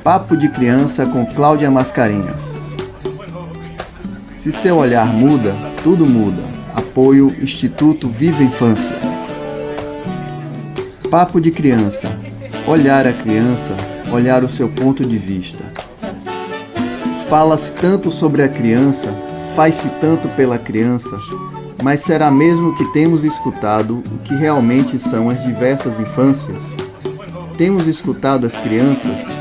Papo de Criança com Cláudia Mascarenhas. Se seu olhar muda, tudo muda. Apoio Instituto Viva Infância. Papo de Criança. Olhar a criança, olhar o seu ponto de vista. Fala-se tanto sobre a criança, faz-se tanto pela criança, mas será mesmo que temos escutado o que realmente são as diversas infâncias? Temos escutado as crianças?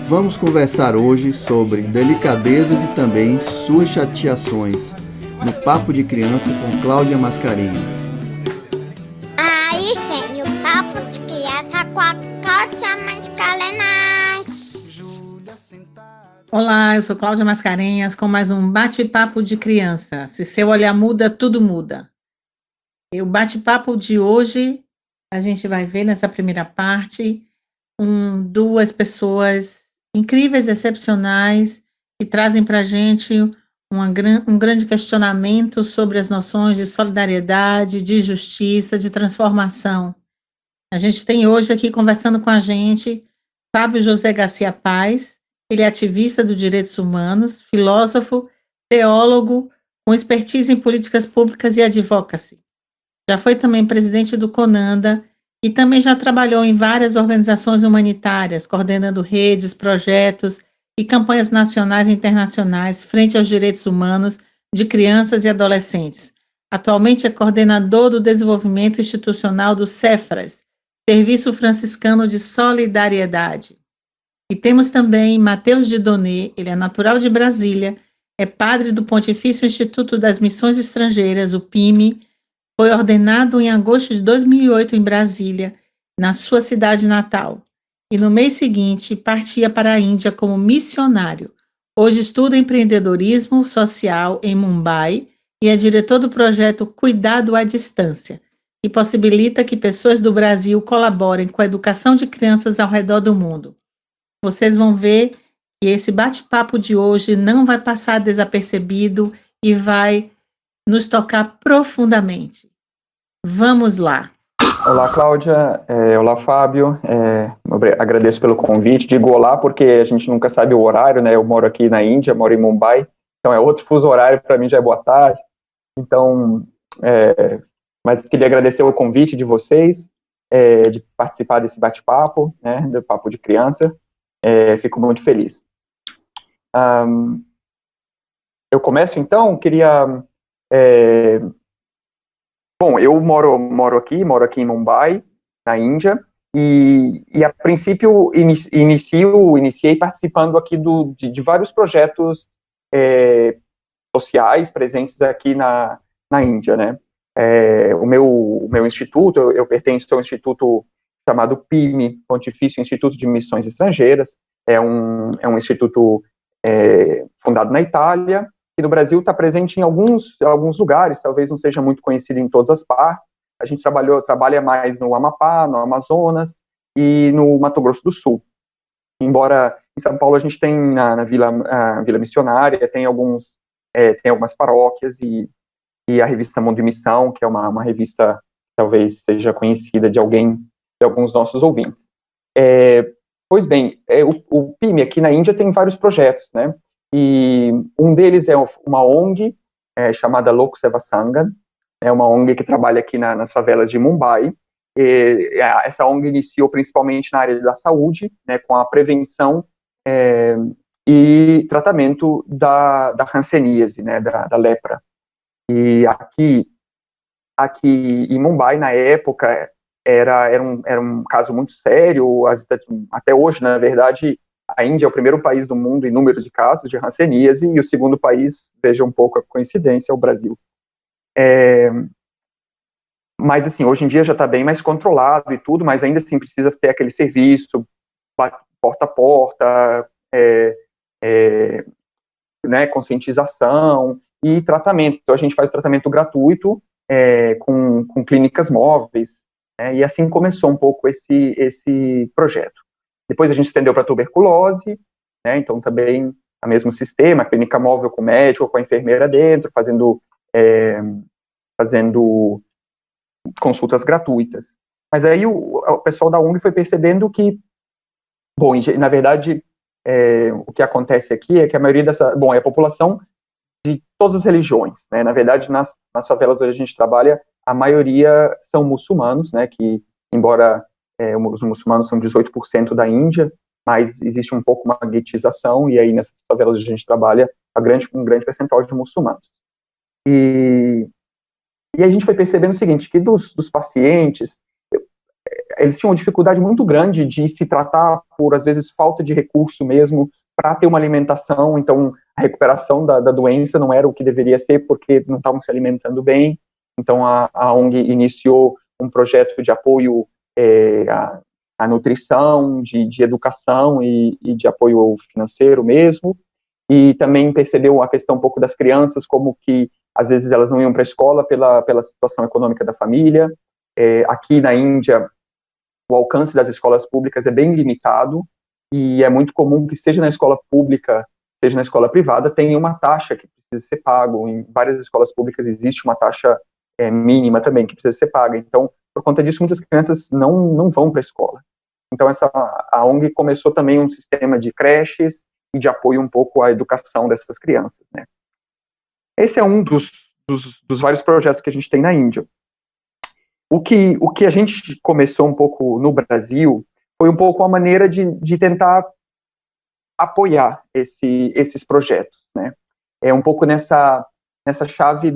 Vamos conversar hoje sobre delicadezas e também suas chateações, no Papo de Criança com Cláudia Mascarenhas. Aí vem o Papo de Criança com a Cláudia Mascarenhas. Olá, eu sou Cláudia Mascarenhas com mais um bate-papo de criança. Se seu olhar muda, tudo muda. E o bate-papo de hoje, a gente vai ver nessa primeira parte duas pessoas incríveis, excepcionais, que trazem para a gente um grande questionamento sobre as noções de solidariedade, de justiça, de transformação. A gente tem hoje aqui conversando com a gente Fábio José Garcia Paz. Ele é ativista dos direitos humanos, filósofo, teólogo, com expertise em políticas públicas e advocacy. Já foi também presidente do CONANDA e também já trabalhou em várias organizações humanitárias, coordenando redes, projetos e campanhas nacionais e internacionais frente aos direitos humanos de crianças e adolescentes. Atualmente é coordenador do desenvolvimento institucional do Cefras, Serviço Franciscano de Solidariedade. E temos também Matheus Didonê, ele é natural de Brasília, é padre do Pontifício Instituto das Missões Estrangeiras, o PIME, foi ordenado em agosto de 2008 em Brasília, na sua cidade natal. E no mês seguinte partia para a Índia como missionário. Hoje estuda empreendedorismo social em Mumbai e é diretor do projeto Cuidado à Distância, que possibilita que pessoas do Brasil colaborem com a educação de crianças ao redor do mundo. Vocês vão ver que esse bate-papo de hoje não vai passar desapercebido e vai nos tocar profundamente. Vamos lá. Olá, Cláudia. Olá, Fábio. Agradeço pelo convite. Digo olá porque a gente nunca sabe o horário, né? Eu moro aqui na Índia, moro em Mumbai, então é outro fuso horário, para mim já é boa tarde. Então, mas queria agradecer o convite de vocês, de participar desse bate-papo, né? Do Papo de Criança. Fico muito feliz. Eu começo, então. Bom, eu moro aqui em Mumbai, na Índia, e a princípio iniciei participando aqui de vários projetos sociais presentes aqui na Índia, né? O meu instituto, eu pertenço a um instituto chamado PIME, Pontifício Instituto de Missões Estrangeiras. É um instituto fundado na Itália, e no Brasil está presente em alguns lugares, talvez não seja muito conhecido em todas as partes. A gente trabalha mais no Amapá, no Amazonas e no Mato Grosso do Sul. Embora em São Paulo a gente tem na Vila Missionária, tem algumas paróquias e a revista Mundo e Missão, que é uma revista que talvez seja conhecida de alguns nossos ouvintes. Pois bem, o PIME aqui na Índia tem vários projetos, né? E um deles é uma ONG chamada Lok Seva Sangam, é uma ONG que trabalha aqui nas favelas de Mumbai. Essa ONG iniciou principalmente na área da saúde, né, com a prevenção e tratamento da hanseníase, né, da lepra. E aqui em Mumbai, na época, era um caso muito sério. Até hoje, na verdade, a Índia é o primeiro país do mundo em número de casos de hanseníase, e o segundo país, veja um pouco a coincidência, é o Brasil. Mas, assim, hoje em dia já está bem mais controlado e tudo, mas ainda assim precisa ter aquele serviço, porta a porta, né, conscientização e tratamento. Então, a gente faz tratamento gratuito com clínicas móveis, né, e assim começou um pouco esse projeto. Depois a gente estendeu para tuberculose, né, então também o mesmo sistema, clínica móvel com médico, com a enfermeira dentro, fazendo consultas gratuitas. Mas aí o pessoal da ONG foi percebendo que, bom, na verdade, o que acontece aqui é que a maioria é a população de todas as religiões, né? Na verdade, nas favelas onde a gente trabalha, a maioria são muçulmanos, né? Que, embora os muçulmanos são 18% da Índia, mas existe um pouco uma guetização, e aí nessas favelas onde a gente trabalha, um grande percentual de muçulmanos. E a gente foi percebendo o seguinte, que dos pacientes, eles tinham uma dificuldade muito grande de se tratar por, às vezes, falta de recurso mesmo, para ter uma alimentação. Então, a recuperação da doença não era o que deveria ser, porque não estavam se alimentando bem. Então, a ONG iniciou um projeto de apoio à nutrição, de educação e de apoio financeiro mesmo, e também percebeu a questão um pouco das crianças, como que, às vezes, elas não iam para a escola pela situação econômica da família. Aqui na Índia, o alcance das escolas públicas é bem limitado, e é muito comum que, seja na escola pública, seja na escola privada, tenha uma taxa que precisa ser pago. Em várias escolas públicas existe uma taxa mínima também, que precisa ser paga. Então, por conta disso, muitas crianças não vão para a escola. Então, a ONG começou também um sistema de creches e de apoio um pouco à educação dessas crianças, né? Esse é um dos vários projetos que a gente tem na Índia. O que a gente começou um pouco no Brasil foi um pouco a maneira de tentar apoiar esses projetos, né? É um pouco nessa chave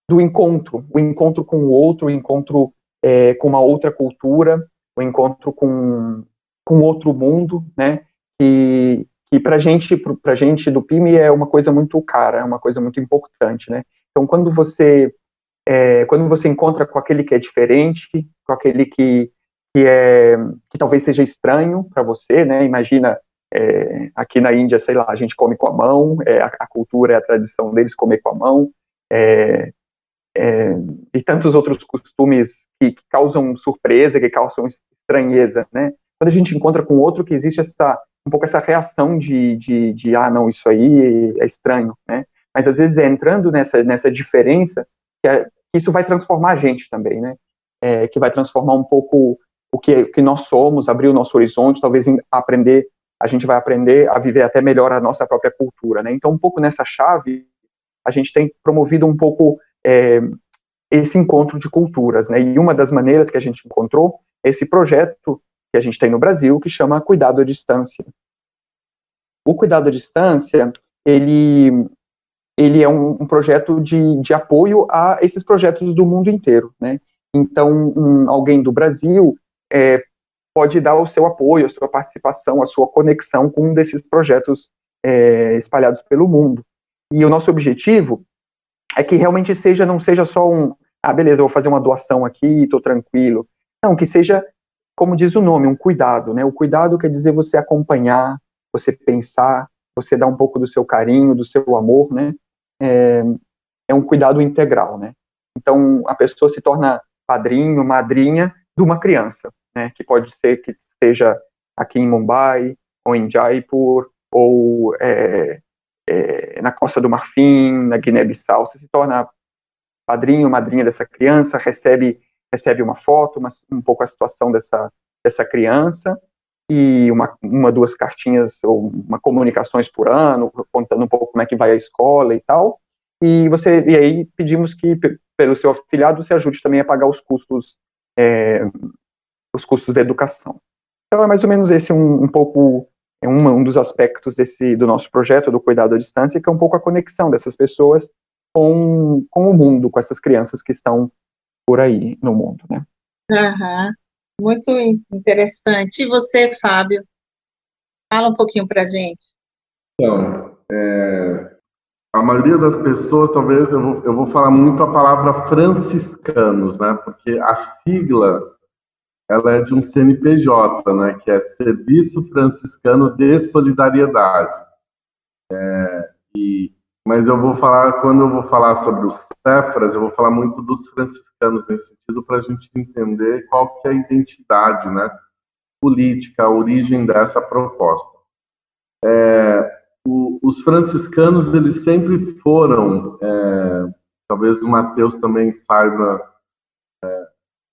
do encontro, o encontro com o outro, o encontro com uma outra cultura, o encontro com outro mundo, né? Que pra gente do PIME é uma coisa muito cara, é uma coisa muito importante, né? Então, quando você encontra com aquele que é diferente, com aquele que talvez seja estranho para você, né? Imagina, aqui na Índia, sei lá, a gente come com a mão, a cultura, a tradição deles comer com a mão, e tantos outros costumes que causam surpresa, que causam estranheza, né? Quando a gente encontra com outro, que existe um pouco essa reação de não, isso aí é estranho, né? Mas às vezes entrando nessa diferença, que isso vai transformar a gente também, né? Que vai transformar um pouco o que nós somos, abrir o nosso horizonte, talvez a gente vai aprender a viver até melhor a nossa própria cultura, né? Então, um pouco nessa chave, a gente tem promovido um pouco esse encontro de culturas, né? E uma das maneiras que a gente encontrou é esse projeto que a gente tem no Brasil, que chama Cuidado à Distância. O Cuidado à Distância, ele é um projeto de apoio a esses projetos do mundo inteiro, né? Então, alguém do Brasil pode dar o seu apoio, a sua participação, a sua conexão com um desses projetos espalhados pelo mundo. E o nosso objetivo é que realmente não seja só beleza, eu vou fazer uma doação aqui, estou tranquilo. Não, que seja, como diz o nome, um cuidado, né? O cuidado quer dizer você acompanhar, você pensar, você dar um pouco do seu carinho, do seu amor, né? É um cuidado integral, né? Então, a pessoa se torna padrinho, madrinha de uma criança, né? Que pode ser que esteja aqui em Mumbai, ou em Jaipur, ou na Costa do Marfim, na Guiné-Bissau. Você se torna padrinho, madrinha dessa criança, recebe uma foto, um pouco a situação dessa criança, e duas cartinhas ou comunicações por ano, contando um pouco como é que vai a escola e tal. E aí pedimos que, pelo seu afilhado, você ajude também a pagar os custos da educação. Então é mais ou menos esse um pouco um dos aspectos do nosso projeto do Cuidado à Distância, que é um pouco a conexão dessas pessoas com o mundo, com essas crianças que estão por aí no mundo, né? Uhum. Muito interessante. E você, Fábio? Fala um pouquinho para a gente. Então, a maioria das pessoas, talvez, eu vou falar muito a palavra franciscanos, né? Porque a sigla, ela é de um CNPJ, né? Que é Serviço Franciscano de Solidariedade. Mas quando eu vou falar sobre os Cefras, eu vou falar muito dos franciscanos nesse sentido, para a gente entender qual que é a identidade, né, política, a origem dessa proposta. Os franciscanos, eles sempre foram, talvez o Matheus também saiba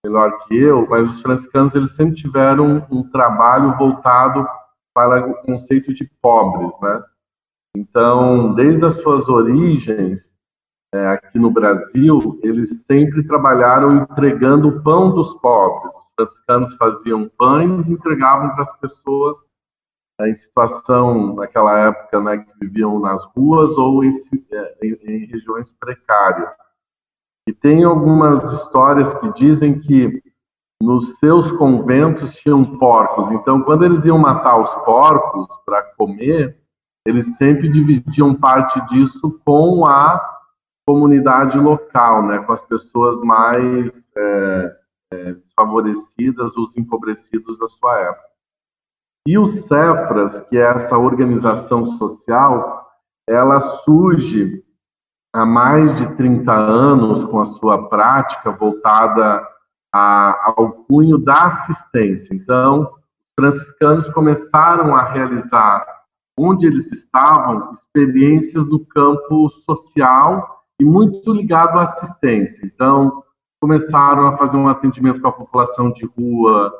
melhor que eu, mas os franciscanos, eles sempre tiveram um trabalho voltado fala o conceito de pobres, né? Então, desde as suas origens, aqui no Brasil, eles sempre trabalharam entregando o pão dos pobres. Os franciscanos faziam pães e entregavam para as pessoas em situação, naquela época, né, que viviam nas ruas ou em regiões precárias. E tem algumas histórias que dizem que nos seus conventos tinham porcos. Então, quando eles iam matar os porcos para comer, eles sempre dividiam parte disso com a comunidade local, né, com as pessoas mais desfavorecidas, os empobrecidos da sua época. E o Cefras, que é essa organização social, ela surge há mais de 30 anos com a sua prática voltada ao cunho da assistência. Então, os franciscanos começaram a realizar, onde eles estavam, experiências no campo social e muito ligado à assistência. Então, começaram a fazer um atendimento com a população de rua,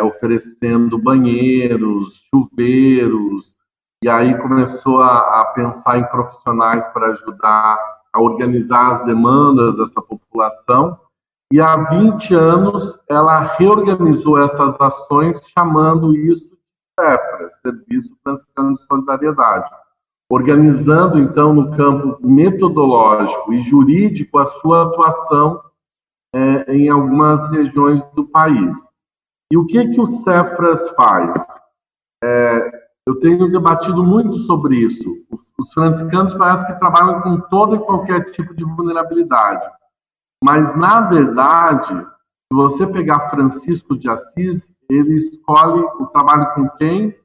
oferecendo banheiros, chuveiros, e aí começou a pensar em profissionais para ajudar a organizar as demandas dessa população. E há 20 anos ela reorganizou essas ações, chamando isso de Cefras, Serviço Franciscano de Solidariedade, organizando então no campo metodológico e jurídico a sua atuação em algumas regiões do país. E o que o Cefras faz? Eu tenho debatido muito sobre isso. Os franciscanos parece que trabalham com todo e qualquer tipo de vulnerabilidade. Mas, na verdade, se você pegar Francisco de Assis, ele escolhe o trabalho com quem?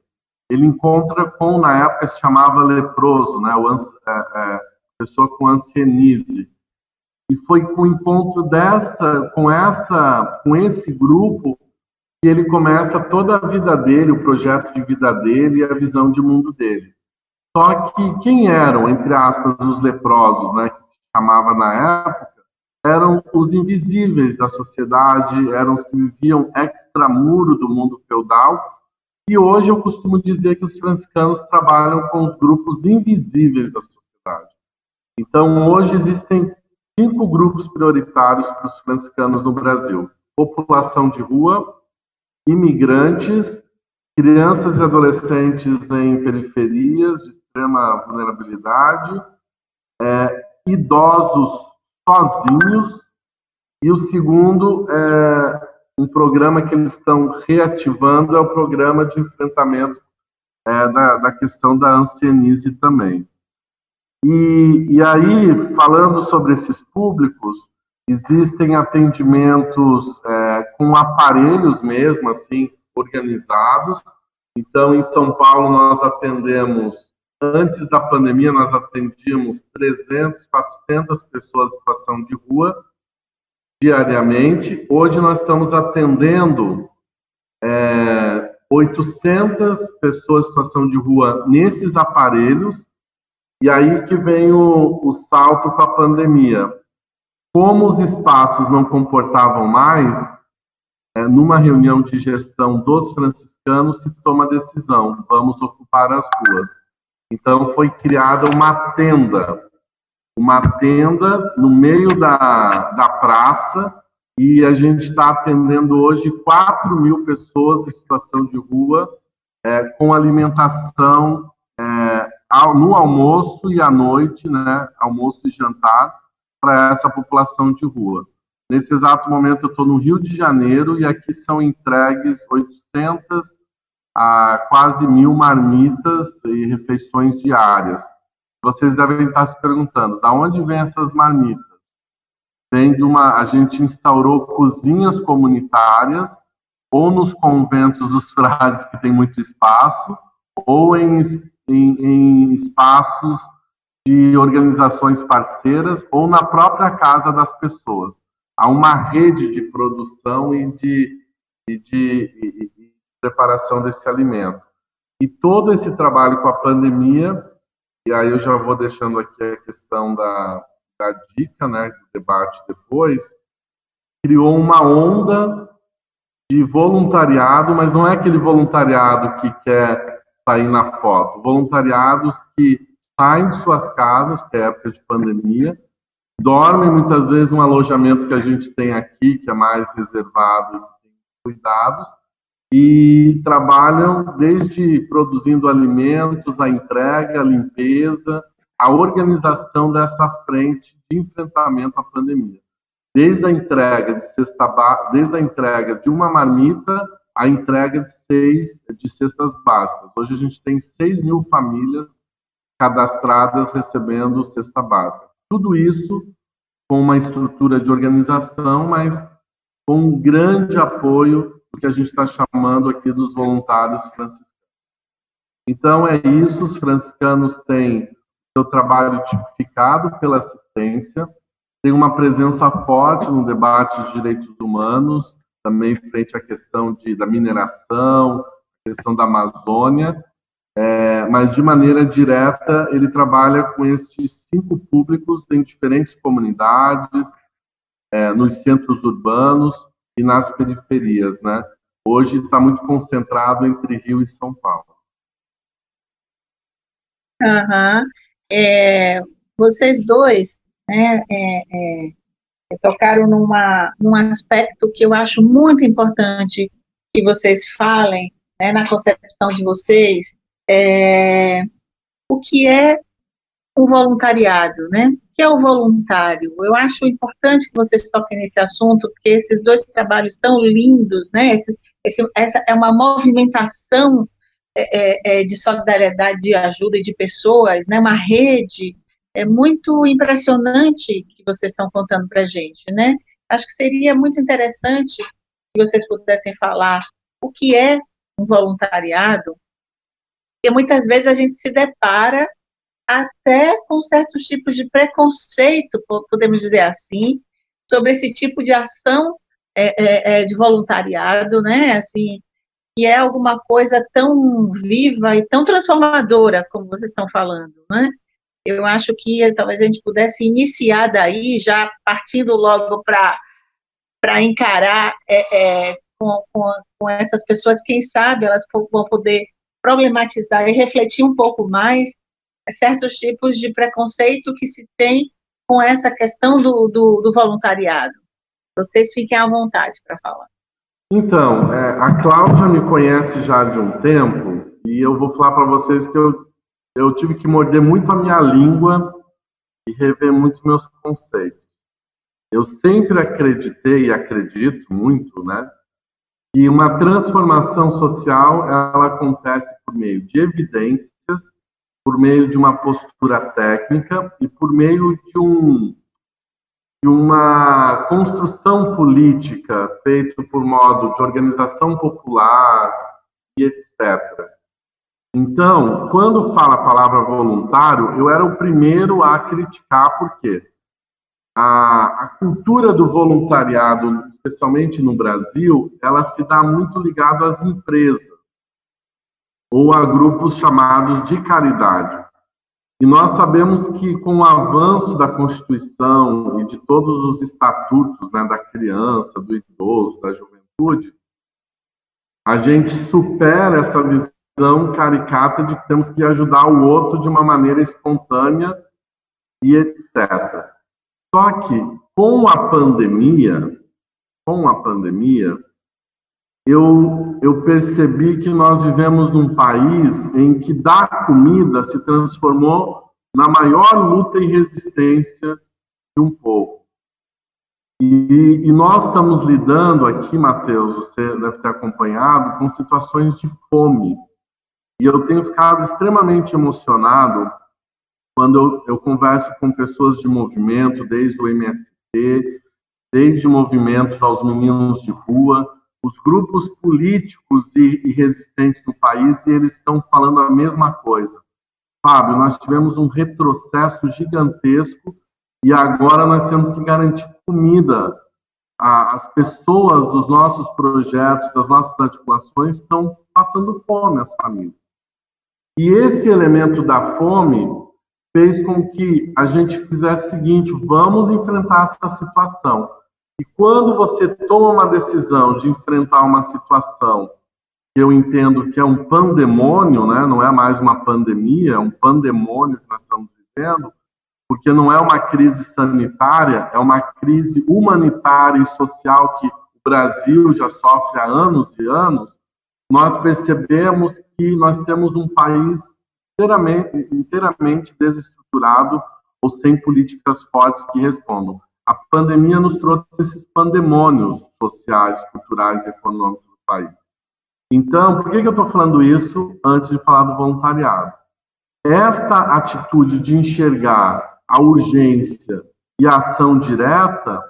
Ele encontra com, na época, se chamava leproso, né? Pessoa com ancianise. E foi com o encontro com esse grupo que ele começa toda a vida dele, o projeto de vida dele e a visão de mundo dele. Só que quem eram, entre aspas, os leprosos, né, que se chamava na época, eram os invisíveis da sociedade, eram os que viviam extramuro do mundo feudal, e hoje eu costumo dizer que os franciscanos trabalham com os grupos invisíveis da sociedade. Então, hoje existem 5 grupos prioritários para os franciscanos no Brasil: população de rua, imigrantes, crianças e adolescentes em periferias de extrema vulnerabilidade, idosos sozinhos, e o segundo é um programa que eles estão reativando, é o programa de enfrentamento da questão da ancianice também. E aí, falando sobre esses públicos, existem atendimentos com aparelhos mesmo, assim, organizados. Então, em São Paulo, nós atendemos, antes da pandemia, nós atendíamos 300, 400 pessoas em situação de rua diariamente. Hoje nós estamos atendendo 800 pessoas em situação de rua nesses aparelhos, e aí que vem o salto com a pandemia. Como os espaços não comportavam mais, numa reunião de gestão dos franciscanos se toma a decisão: vamos ocupar as ruas. Então foi criada uma tenda no meio da praça, e a gente está atendendo hoje 4.000 pessoas em situação de rua, com alimentação no almoço e à noite, né, almoço e jantar, para essa população de rua. Nesse exato momento eu estou no Rio de Janeiro e aqui são entregues 800 a quase 1.000 marmitas e refeições diárias. Vocês devem estar se perguntando, de onde vêm essas marmitas? A gente instaurou cozinhas comunitárias, ou nos conventos dos frades, que tem muito espaço, ou em espaços de organizações parceiras, ou na própria casa das pessoas. Há uma rede de produção e de preparação desse alimento. E todo esse trabalho com a pandemia, e aí eu já vou deixando aqui a questão da dica, né, do debate depois, criou uma onda de voluntariado, mas não é aquele voluntariado que quer sair na foto. Voluntariados que saem de suas casas, que é época de pandemia, dormem muitas vezes num alojamento que a gente tem aqui, que é mais reservado e tem cuidados, e trabalham desde produzindo alimentos, a entrega, a limpeza, a organização dessa frente de enfrentamento à pandemia. Desde a entrega desde a entrega de uma marmita, a entrega de cestas básicas. Hoje a gente tem 6.000 famílias cadastradas recebendo cesta básica. Tudo isso com uma estrutura de organização, mas com um grande apoio do que a gente está chamando aqui dos voluntários franciscanos. Então é isso, os franciscanos têm seu trabalho tipificado pela assistência, tem uma presença forte no debate de direitos humanos, também frente à questão da mineração, a questão da Amazônia, mas de maneira direta ele trabalha com estes 5 públicos em diferentes comunidades, nos centros urbanos e nas periferias, né? Hoje está muito concentrado entre Rio e São Paulo. Uhum. Vocês dois, né, tocaram num aspecto que eu acho muito importante que vocês falem, né, na concepção de vocês, o que é o voluntariado, né? O que é o voluntário? Eu acho importante que vocês toquem nesse assunto, porque esses dois trabalhos tão lindos, né? Essa é uma movimentação de solidariedade, de ajuda e de pessoas, né? Uma rede muito impressionante que vocês estão contando para a gente, né? Acho que seria muito interessante que vocês pudessem falar o que é um voluntariado, porque muitas vezes a gente se depara até com certos tipos de preconceito, podemos dizer assim, sobre esse tipo de ação de voluntariado, né? Assim, que é alguma coisa tão viva e tão transformadora, como vocês estão falando, né? Eu acho que talvez a gente pudesse iniciar daí, já partindo logo para encarar com essas pessoas, quem sabe elas vão poder problematizar e refletir um pouco mais certos tipos de preconceito que se tem com essa questão do voluntariado. Vocês fiquem à vontade para falar. Então, a Cláudia me conhece já de um tempo e eu vou falar para vocês que eu tive que morder muito a minha língua e rever muito meus conceitos. Eu sempre acreditei e acredito muito, né, que uma transformação social ela acontece por meio de evidências, por meio de uma postura técnica e por meio de uma construção política feita por modo de organização popular e etc. Então, quando fala a palavra voluntário, eu era o primeiro a criticar, porque a cultura do voluntariado, especialmente no Brasil, ela se dá muito ligada às empresas ou a grupos chamados de caridade. E nós sabemos que com o avanço da Constituição e de todos os estatutos, né, da criança, do idoso, da juventude, a gente supera essa visão caricata de que temos que ajudar o outro de uma maneira espontânea e etc. Só que com a pandemia, eu percebi que nós vivemos num país em que dar comida se transformou na maior luta e resistência de um povo. E nós estamos lidando aqui, Matheus, você deve ter acompanhado, com situações de fome. E eu tenho ficado extremamente emocionado quando eu converso com pessoas de movimento, desde o MST, desde movimentos aos meninos de rua, os grupos políticos e resistentes do país, e eles estão falando a mesma coisa. Fábio, nós tivemos um retrocesso gigantesco e agora nós temos que garantir comida. As pessoas dos nossos projetos, das nossas articulações, estão passando fome, as famílias. E esse elemento da fome fez com que a gente fizesse o seguinte: vamos enfrentar essa situação. E quando você toma uma decisão de enfrentar uma situação que eu entendo que é um pandemônio, né? Não é mais uma pandemia, é um pandemônio que nós estamos vivendo, porque não é uma crise sanitária, é uma crise humanitária e social que o Brasil já sofre há anos e anos. Nós percebemos que nós temos um país inteiramente desestruturado ou sem políticas fortes que respondam. A pandemia nos trouxe esses pandemônios sociais, culturais e econômicos do país. Então, por que eu estou falando isso antes de falar do voluntariado? Esta atitude de enxergar a urgência e a ação direta,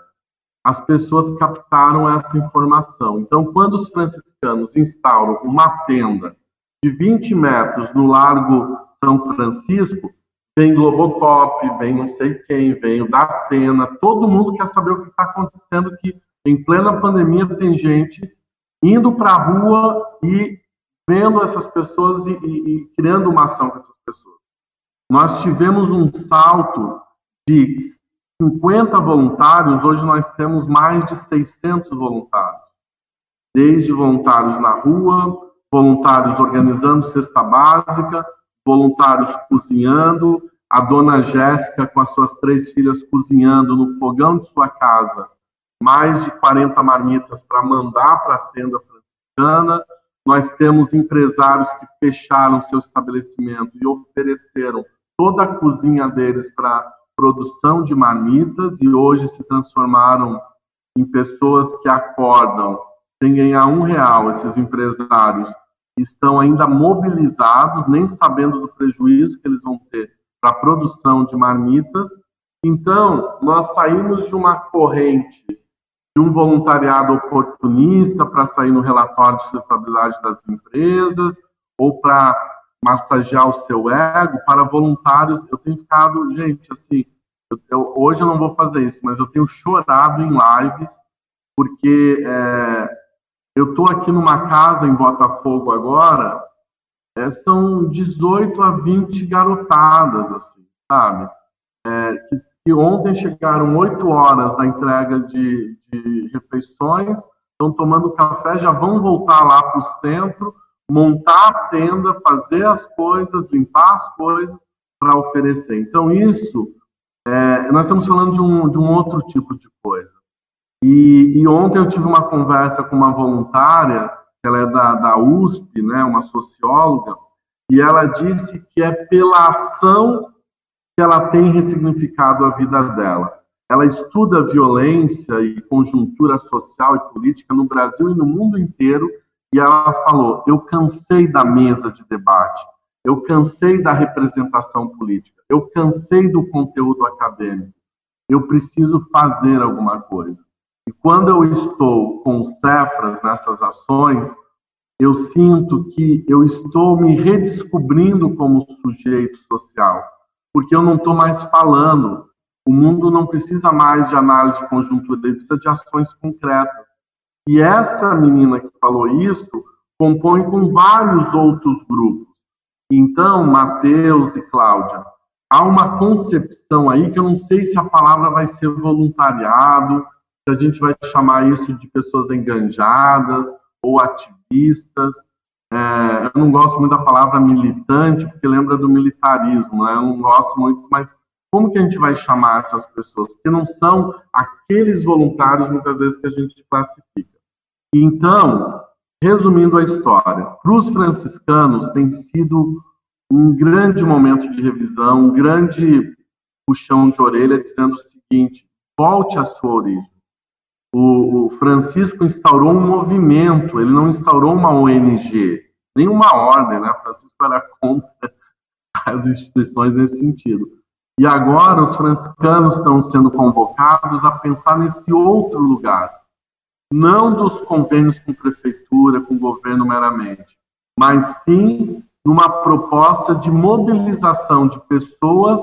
as pessoas captaram essa informação. Então, quando os franciscanos instauram uma tenda de 20 metros no Largo São Francisco, vem Globotop, vem não sei quem, vem o Datena, todo mundo quer saber o que está acontecendo, que em plena pandemia tem gente indo para a rua e vendo essas pessoas e criando uma ação com essas pessoas. Nós tivemos um salto de 50 voluntários, hoje nós temos mais de 600 voluntários. Desde voluntários na rua, voluntários organizando cesta básica, voluntários cozinhando, a dona Jéssica com as suas 3 filhas cozinhando no fogão de sua casa, mais de 40 marmitas para mandar para a tenda franciscana. Nós temos empresários que fecharam seu estabelecimento e ofereceram toda a cozinha deles para produção de marmitas e hoje se transformaram em pessoas que acordam sem ganhar R$1. Esses empresários estão ainda mobilizados, nem sabendo do prejuízo que eles vão ter para a produção de marmitas. Então, nós saímos de uma corrente de um voluntariado oportunista para sair no relatório de sustentabilidade das empresas ou para massagear o seu ego, para voluntários. Eu tenho ficado, gente, assim, hoje eu não vou fazer isso, mas eu tenho chorado em lives, porque eu estou aqui numa casa em Botafogo agora, são 18 a 20 garotadas, assim, sabe? Que ontem chegaram 8 horas da entrega de refeições, estão tomando café, já vão voltar lá para o centro, montar a tenda, fazer as coisas, limpar as coisas para oferecer. Então, isso, nós estamos falando de um outro tipo de coisa. E ontem eu tive uma conversa com uma voluntária, ela é da USP, né, uma socióloga, e ela disse que é pela ação que ela tem ressignificado a vida dela. Ela estuda violência e conjuntura social e política no Brasil e no mundo inteiro, e ela falou, eu cansei da mesa de debate, eu cansei da representação política, eu cansei do conteúdo acadêmico, eu preciso fazer alguma coisa. E quando eu estou com o Cefras nessas ações, eu sinto que eu estou me redescobrindo como sujeito social, porque eu não estou mais falando. O mundo não precisa mais de análise de conjuntura, ele precisa de ações concretas. E essa menina que falou isso compõe com vários outros grupos. Então, Matheus e Cláudia, há uma concepção aí que eu não sei se a palavra vai ser voluntariado, se a gente vai chamar isso de pessoas enganjadas ou ativistas. Eu não gosto muito da palavra militante, porque lembra do militarismo, né? Eu não gosto muito, mas como que a gente vai chamar essas pessoas? Porque não são aqueles voluntários, muitas vezes, que a gente classifica. Então, resumindo a história, para os franciscanos tem sido um grande momento de revisão, um grande puxão de orelha, dizendo o seguinte, volte à sua origem. O Francisco instaurou um movimento, ele não instaurou uma ONG, nem uma ordem, né? Francisco era contra as instituições nesse sentido. E agora os franciscanos estão sendo convocados a pensar nesse outro lugar, não dos convênios com prefeitura, com governo meramente, mas sim numa proposta de mobilização de pessoas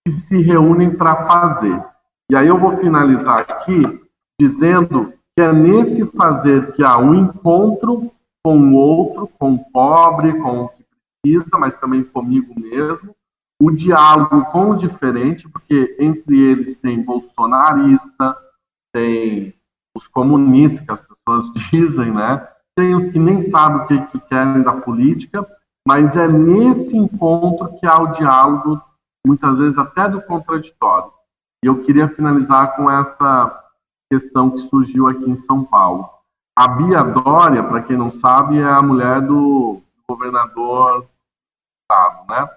que se reúnem para fazer. E aí eu vou finalizar aqui dizendo que é nesse fazer que há um encontro com o outro, com o pobre, com o que precisa, mas também comigo mesmo, o diálogo com o diferente, porque entre eles tem bolsonarista, tem os comunistas, que as pessoas dizem, né? tem os que nem sabem o que querem da política, mas é nesse encontro que há o diálogo, muitas vezes até do contraditório. E eu queria finalizar com essa questão que surgiu aqui em São Paulo. A Bia Dória, para quem não sabe, é a mulher do governador do estado, né?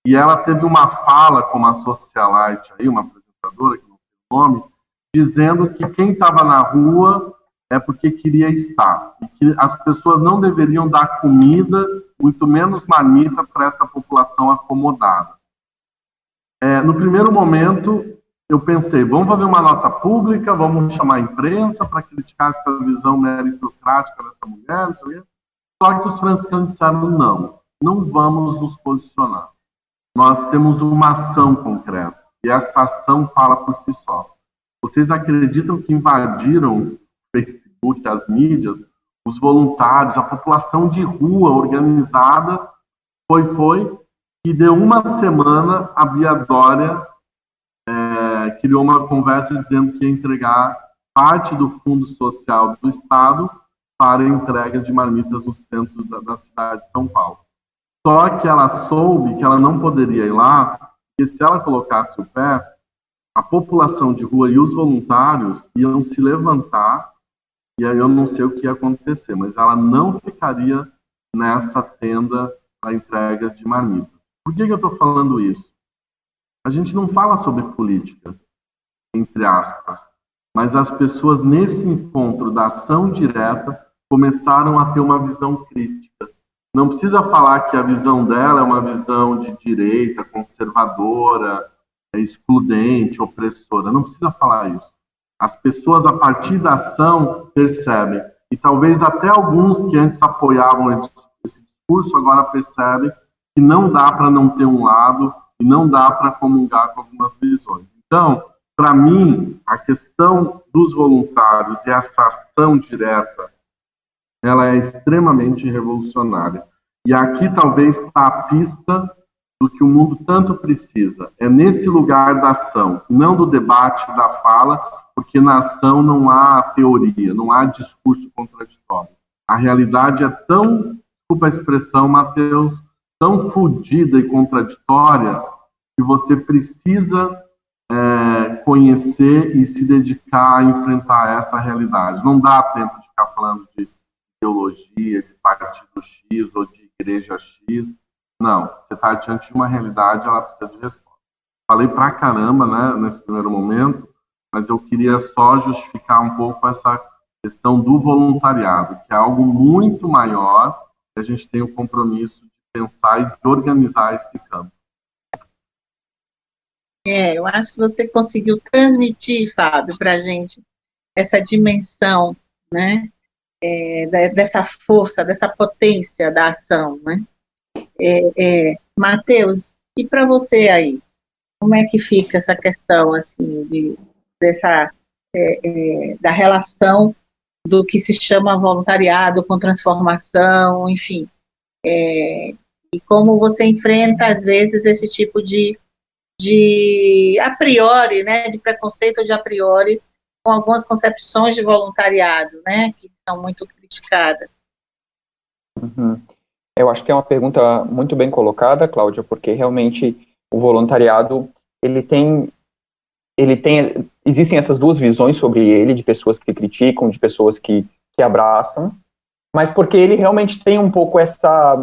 E ela teve uma fala com uma socialite aí, uma apresentadora, que não sei o nome, dizendo que quem estava na rua é porque queria estar. E que as pessoas não deveriam dar comida, muito menos marmita, para essa população acomodada. No primeiro momento, eu pensei, vamos fazer uma nota pública, vamos chamar a imprensa para criticar essa visão meritocrática dessa mulher, não sei o quê. Só que os franciscanos disseram, não vamos nos posicionar. Nós temos uma ação concreta, e essa ação fala por si só. Vocês acreditam que invadiram o Facebook, as mídias, os voluntários, a população de rua organizada, e deu uma semana, a Bia Dória criou uma conversa dizendo que ia entregar parte do fundo social do Estado para a entrega de marmitas no centro da cidade de São Paulo. Só que ela soube que ela não poderia ir lá, porque se ela colocasse o pé, a população de rua e os voluntários iam se levantar, e aí eu não sei o que ia acontecer, mas ela não ficaria nessa tenda para entrega de marmitas. Por que eu estou falando isso? A gente não fala sobre política, entre aspas, mas as pessoas nesse encontro da ação direta começaram a ter uma visão crítica. Não precisa falar que a visão dela é uma visão de direita, conservadora, excludente, opressora. Não precisa falar isso. As pessoas, a partir da ação, percebem. E talvez até alguns que antes apoiavam esse discurso, agora percebem que não dá para não ter um lado e não dá para comungar com algumas visões. Então, para mim, a questão dos voluntários e essa ação direta, ela é extremamente revolucionária. E aqui talvez está a pista do que o mundo tanto precisa. É nesse lugar da ação, não do debate, da fala, porque na ação não há teoria, não há discurso contraditório. A realidade é tão, desculpa a expressão, Mateus, tão fodida e contraditória que você precisa conhecer e se dedicar a enfrentar essa realidade. Não dá tempo de ficar falando de ideologia, de partido X ou de igreja X. Não, você está diante de uma realidade, ela precisa de resposta. Falei pra caramba, né, nesse primeiro momento, mas eu queria só justificar um pouco essa questão do voluntariado, que é algo muito maior, que a gente tem o compromisso de pensar e de organizar esse campo. Eu acho que você conseguiu transmitir, Fábio, para a gente essa dimensão, né, dessa força, dessa potência da ação, né? Mateus, e para você aí, como é que fica essa questão assim da relação do que se chama voluntariado com transformação, enfim, e como você enfrenta às vezes esse tipo de a priori, né, de preconceito ou de a priori, com algumas concepções de voluntariado, né, que são muito criticadas. Uhum. Eu acho que é uma pergunta muito bem colocada, Cláudia, porque realmente o voluntariado, existem essas duas visões sobre ele, de pessoas que criticam, de pessoas que abraçam, mas porque ele realmente tem um pouco essa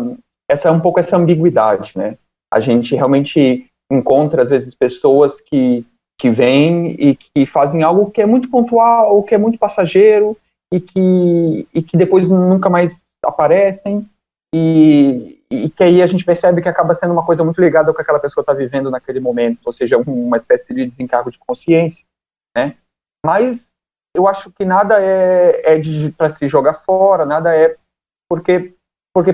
ambiguidade, né? A gente realmente encontra, às vezes, pessoas que vêm e que fazem algo que é muito pontual, ou que é muito passageiro, e que depois nunca mais aparecem, e que aí a gente percebe que acaba sendo uma coisa muito ligada ao que aquela pessoa está vivendo naquele momento, ou seja, uma espécie de desencargo de consciência, né? Mas eu acho que nada é para se jogar fora, nada é porque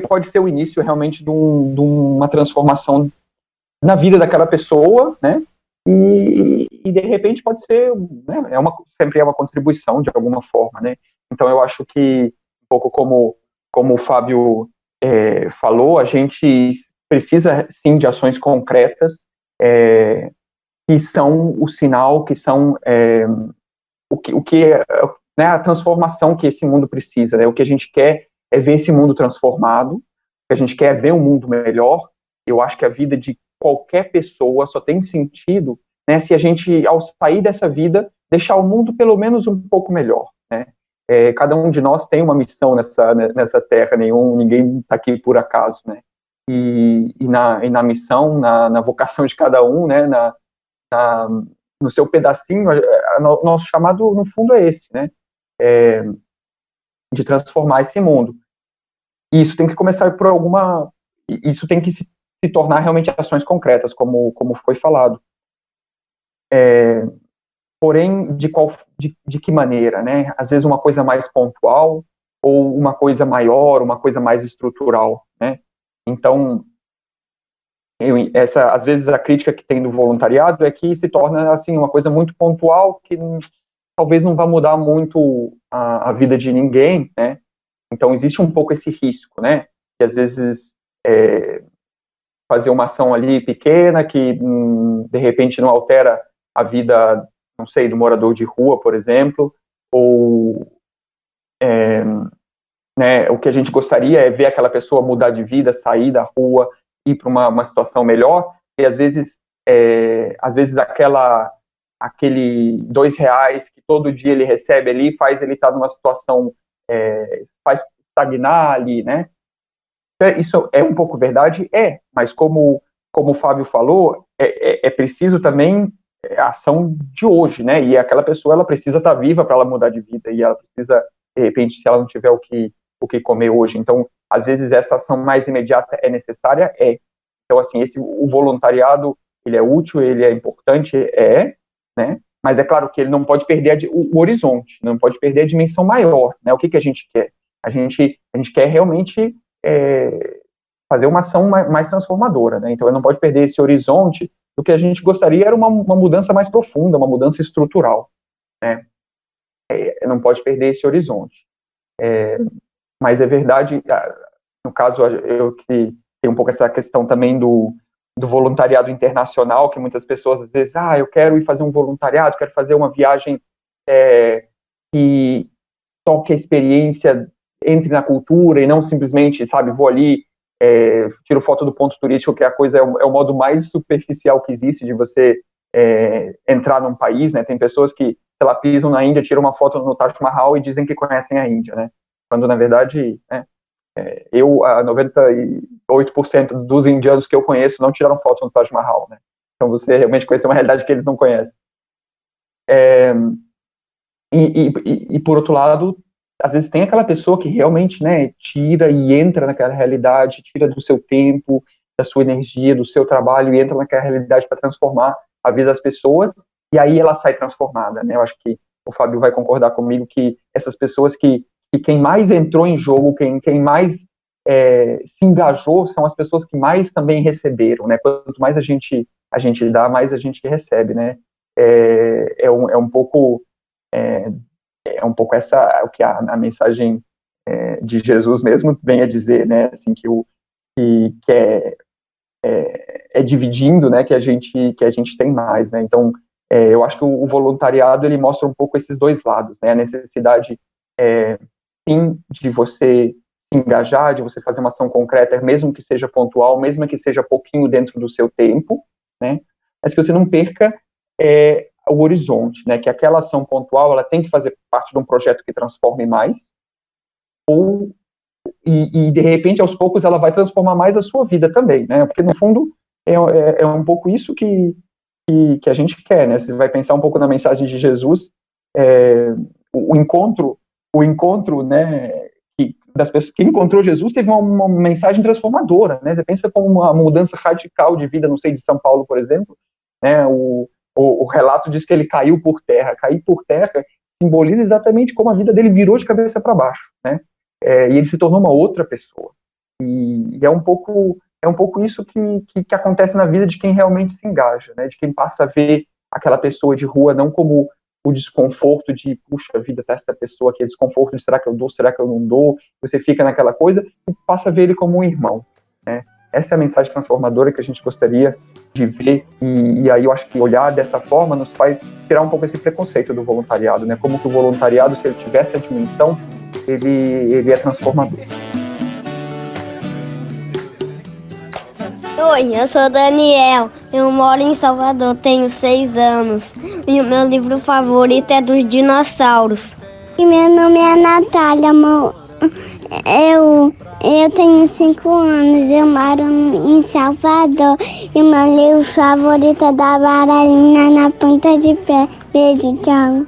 pode ser o início realmente de uma transformação na vida daquela pessoa, né? E de repente pode ser, né? Sempre é uma contribuição de alguma forma, né? Então eu acho que um pouco como o Fábio falou, a gente precisa sim de ações concretas que são o sinal, que são o que né, a transformação que esse mundo precisa, né? O que a gente quer ver esse mundo transformado, que a gente quer ver um mundo melhor. Eu acho que a vida de qualquer pessoa só tem sentido, né, se a gente, ao sair dessa vida, deixar o mundo pelo menos um pouco melhor, né? Cada um de nós tem uma missão nessa terra, ninguém está aqui por acaso, né? E na missão, na vocação de cada um, né, no seu pedacinho, nosso chamado, no fundo, é esse, né? De transformar esse mundo. E isso tem que começar por isso tem que se tornar realmente ações concretas, como foi falado. Porém, de que maneira, né? Às vezes uma coisa mais pontual, ou uma coisa maior, uma coisa mais estrutural, né? Então, às vezes a crítica que tem do voluntariado é que se torna, assim, uma coisa muito pontual, que talvez não vá mudar muito a vida de ninguém, né? Então, existe um pouco esse risco, né? Que às vezes fazer uma ação ali pequena que, de repente, não altera a vida, não sei, do morador de rua, por exemplo, ou né, o que a gente gostaria é ver aquela pessoa mudar de vida, sair da rua, ir para uma situação melhor, e às vezes aquele R$2 que todo dia ele recebe ali faz ele estar numa situação, faz estagnar ali, né? Isso é um pouco verdade? Mas como o Fábio falou, é preciso também a ação de hoje, né? E aquela pessoa, ela precisa estar viva para ela mudar de vida, e ela precisa, de repente, se ela não tiver o que comer hoje. Então, às vezes, essa ação mais imediata é necessária? Então, assim, o voluntariado, ele é útil, ele é importante, né? Mas é claro que ele não pode perder o horizonte, não pode perder a dimensão maior, né? O que a gente quer? A gente quer realmente fazer uma ação mais transformadora, né? Então, ele não pode perder esse horizonte. O que a gente gostaria era uma mudança mais profunda, uma mudança estrutural, né? Não pode perder esse horizonte. Mas é verdade, no caso, eu que tenho um pouco essa questão também do voluntariado internacional, que muitas pessoas às vezes, eu quero ir fazer um voluntariado, quero fazer uma viagem que toque a experiência, entre na cultura e não simplesmente, sabe, vou ali, tiro foto do ponto turístico, que a coisa é o modo mais superficial que existe de você entrar num país, né? Tem pessoas que, sei lá, pisam na Índia, tiram uma foto no Taj Mahal e dizem que conhecem a Índia, né? Quando, na verdade, né, 98% dos indianos que eu conheço não tiraram foto no Taj Mahal, né? Então você realmente conhece uma realidade que eles não conhecem. E por outro lado, às vezes tem aquela pessoa que realmente, né, tira e entra naquela realidade, tira do seu tempo, da sua energia, do seu trabalho, e entra naquela realidade para transformar a vida das pessoas, e aí ela sai transformada, né? Eu acho que o Fábio vai concordar comigo que essas pessoas que quem mais entrou em jogo, quem mais se engajou, são as pessoas que mais também receberam, né? Quanto mais a gente dá, mais a gente recebe, né? É um pouco essa o que a mensagem de Jesus mesmo vem a dizer, né? Assim, que é dividindo, né? Que a gente tem mais, né? Então, eu acho que o voluntariado, ele mostra um pouco esses dois lados, né? A necessidade sim, de você se engajar, de você fazer uma ação concreta, mesmo que seja pontual, mesmo que seja pouquinho dentro do seu tempo, né? Mas que você não perca o horizonte, né? Que aquela ação pontual, ela tem que fazer parte de um projeto que transforme mais, e de repente, aos poucos, ela vai transformar mais a sua vida também, né? Porque, no fundo, é um pouco isso que a gente quer, né? Você vai pensar um pouco na mensagem de Jesus, o encontro, né, das pessoas que encontrou Jesus teve uma mensagem transformadora, né? Você pensa como uma mudança radical de vida, não sei, de São Paulo, por exemplo, né? O relato diz que ele caiu por terra. Cair por terra simboliza exatamente como a vida dele virou de cabeça para baixo, né? E ele se tornou uma outra pessoa. E é um pouco isso que acontece na vida de quem realmente se engaja, né? De quem passa a ver aquela pessoa de rua não como o desconforto de, puxa, a vida tá essa pessoa aqui, é desconforto de será que eu dou, será que eu não dou? Você fica naquela coisa e passa a ver ele como um irmão, né? Essa é a mensagem transformadora que a gente gostaria de ver, e aí eu acho que olhar dessa forma nos faz tirar um pouco esse preconceito do voluntariado, né? Como que o voluntariado, se ele tivesse a dimensão, ele é transformador. Oi, eu sou Daniel, eu moro em Salvador, tenho 6 anos e o meu livro favorito é dos dinossauros. E meu nome é Natália, amor. Eu tenho 5 anos, eu moro em Salvador e meu livro favorito é da Baralhinha na Ponta de Pé. Beijo, tchau.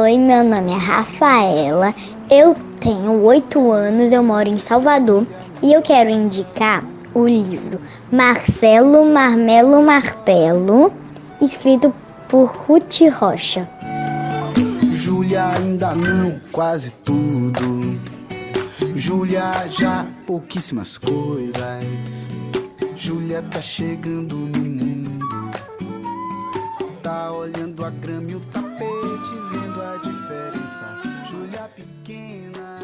Oi, meu nome é Rafaela, eu tenho 8 anos, eu moro em Salvador e eu quero indicar o livro Marcelo Marmelo Martelo, escrito por Ruth Rocha. Júlia ainda não, quase tudo. Júlia já pouquíssimas coisas. Júlia tá chegando no mundo. Tá olhando a grama e o tapete, vendo a diferença. Júlia pequena.